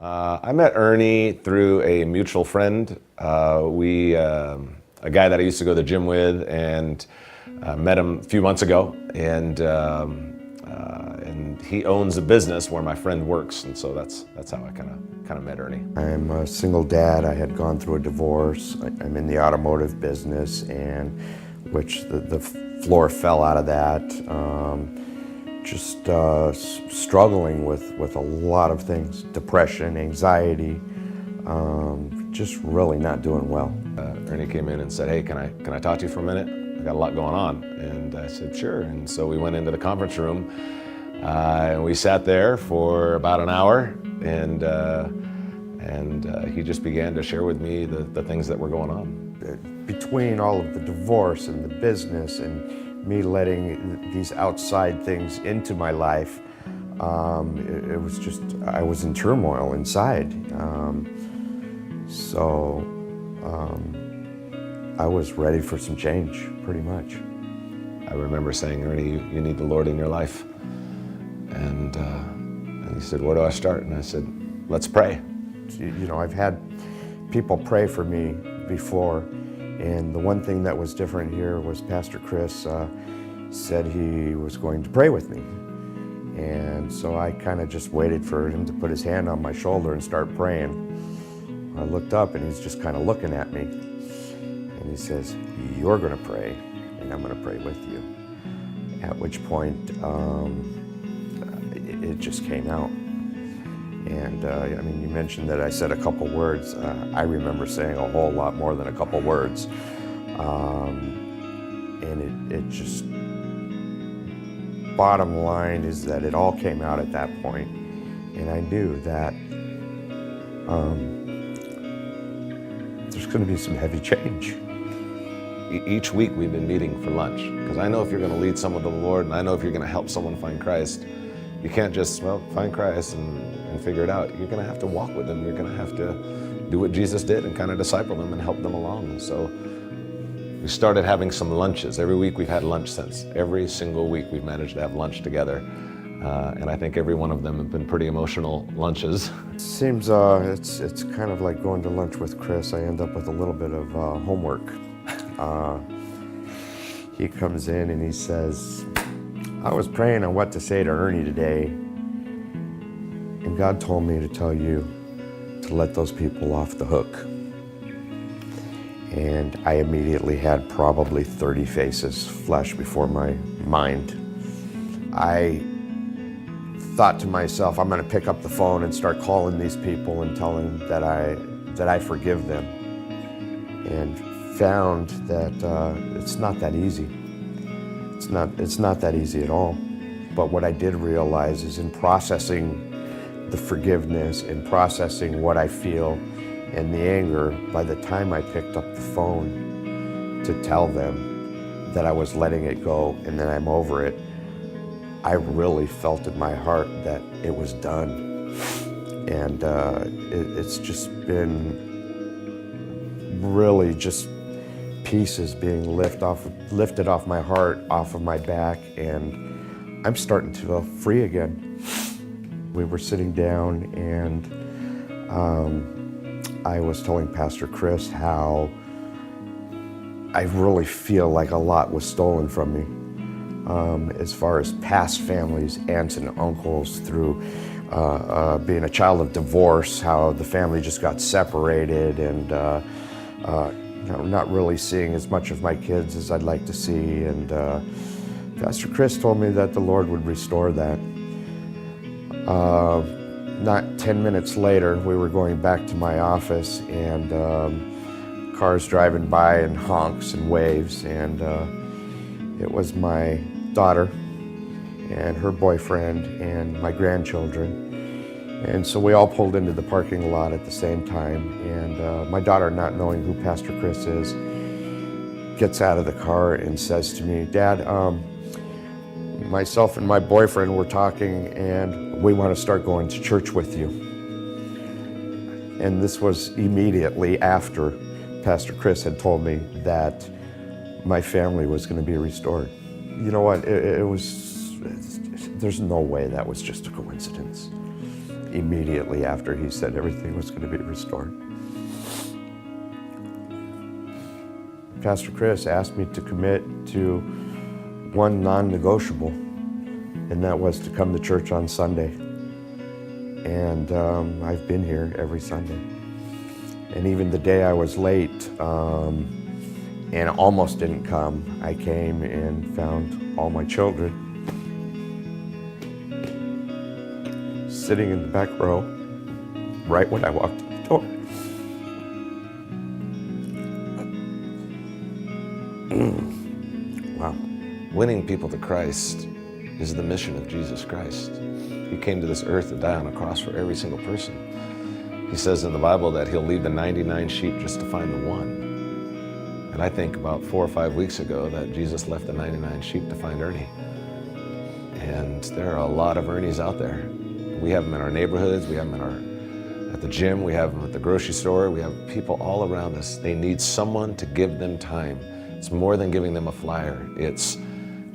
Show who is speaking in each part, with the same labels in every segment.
Speaker 1: I met Ernie through a mutual friend. A guy that I used to go to the gym with, and met him a few months ago, and he owns a business where my friend works, and so that's how I kind of met Ernie.
Speaker 2: I'm a single dad. I had gone through a divorce. I'm in the automotive business, and which the floor fell out of that. Struggling with a lot of things, depression, anxiety, just really not doing well.
Speaker 1: Ernie came in and said, "Hey, can I talk to you for a minute? I got a lot going on." And I said, "Sure." And so we went into the conference room, and we sat there for about an hour, and he just began to share with me the things that were going on.
Speaker 2: Between all of the divorce and the business and me letting these outside things into my life, it was just, I was in turmoil inside. I was ready for some change, pretty much.
Speaker 1: I remember saying, "Ernie, you need the Lord in your life." And he said, "Where do I start?" And I said, "Let's pray."
Speaker 2: You know, I've had people pray for me before, and the one thing that was different here was Pastor Chris said he was going to pray with me. And so I kind of just waited for him to put his hand on my shoulder and start praying. I looked up and he's just kind of looking at me. And he says, "You're going to pray, and I'm going to pray with you." At which point, it just came out. And I mean, you mentioned that I said a couple words. I remember saying a whole lot more than a couple words. And it just, bottom line is that it all came out at that point. And I knew that there's going to be some heavy change.
Speaker 1: Each week we've been meeting for lunch, because I know if you're going to lead someone to the Lord, and I know if you're going to help someone find Christ, you can't just, find Christ and figure it out. You're going to have to walk with them. You're going to have to do what Jesus did and kind of disciple them and help them along. So we started having some lunches. Every week we've had lunch since. Every single week we've managed to have lunch together. And I think every one of them have been pretty emotional lunches.
Speaker 2: It seems it's kind of like going to lunch with Chris. I end up with a little bit of homework. He comes in and he says, "I was praying on what to say to Ernie today, and God told me to tell you to let those people off the hook." And I immediately had probably 30 faces flash before my mind. I thought to myself, I'm going to pick up the phone and start calling these people and telling them that I forgive them, and found that it's not that easy. It's not that easy at all. But what I did realize is, in processing the forgiveness and processing what I feel and the anger, by the time I picked up the phone to tell them that I was letting it go and that I'm over it, I really felt in my heart that it was done. And it's just been really just pieces being lifted off my heart, off of my back, and I'm starting to feel free again. We were sitting down, and I was telling Pastor Chris how I really feel like a lot was stolen from me, as far as past families, aunts and uncles, through being a child of divorce, how the family just got separated, and not really seeing as much of my kids as I'd like to see. And Pastor Chris told me that the Lord would restore that. Not 10 minutes later, we were going back to my office, and cars driving by and honks and waves, and it was my daughter and her boyfriend and my grandchildren. And so we all pulled into the parking lot at the same time, and my daughter, not knowing who Pastor Chris is, gets out of the car and says to me, "Dad, myself and my boyfriend were talking, and we want to start going to church with you." And this was immediately after Pastor Chris had told me that my family was going to be restored. You know what, there's no way that was just a coincidence. immediately after he said everything was going to be restored. Pastor Chris asked me to commit to one non-negotiable, and that was to come to church on Sunday. And I've been here every Sunday. And even the day I was late and almost didn't come, I came and found all my children sitting in the back row right when I walked in the door. Wow.
Speaker 1: Winning people to Christ is the mission of Jesus Christ. He came to this earth to die on a cross for every single person. He says in the Bible that he'll leave the 99 sheep just to find the one. And I think about 4 or 5 weeks ago that Jesus left the 99 sheep to find Ernie. And there are a lot of Ernies out there. We have them in our neighborhoods, we have them at the gym, we have them at the grocery store, we have people all around us. They need someone to give them time. It's more than giving them a flyer. It's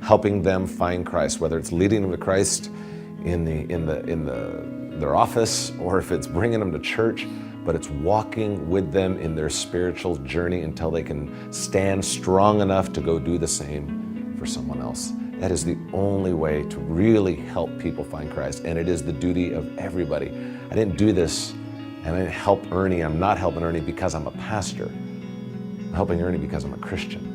Speaker 1: helping them find Christ, whether it's leading them to Christ in their office, or if it's bringing them to church, but it's walking with them in their spiritual journey until they can stand strong enough to go do the same for someone else. That is the only way to really help people find Christ, and it is the duty of everybody. I didn't do this and I didn't help Ernie. I'm not helping Ernie because I'm a pastor. I'm helping Ernie because I'm a Christian.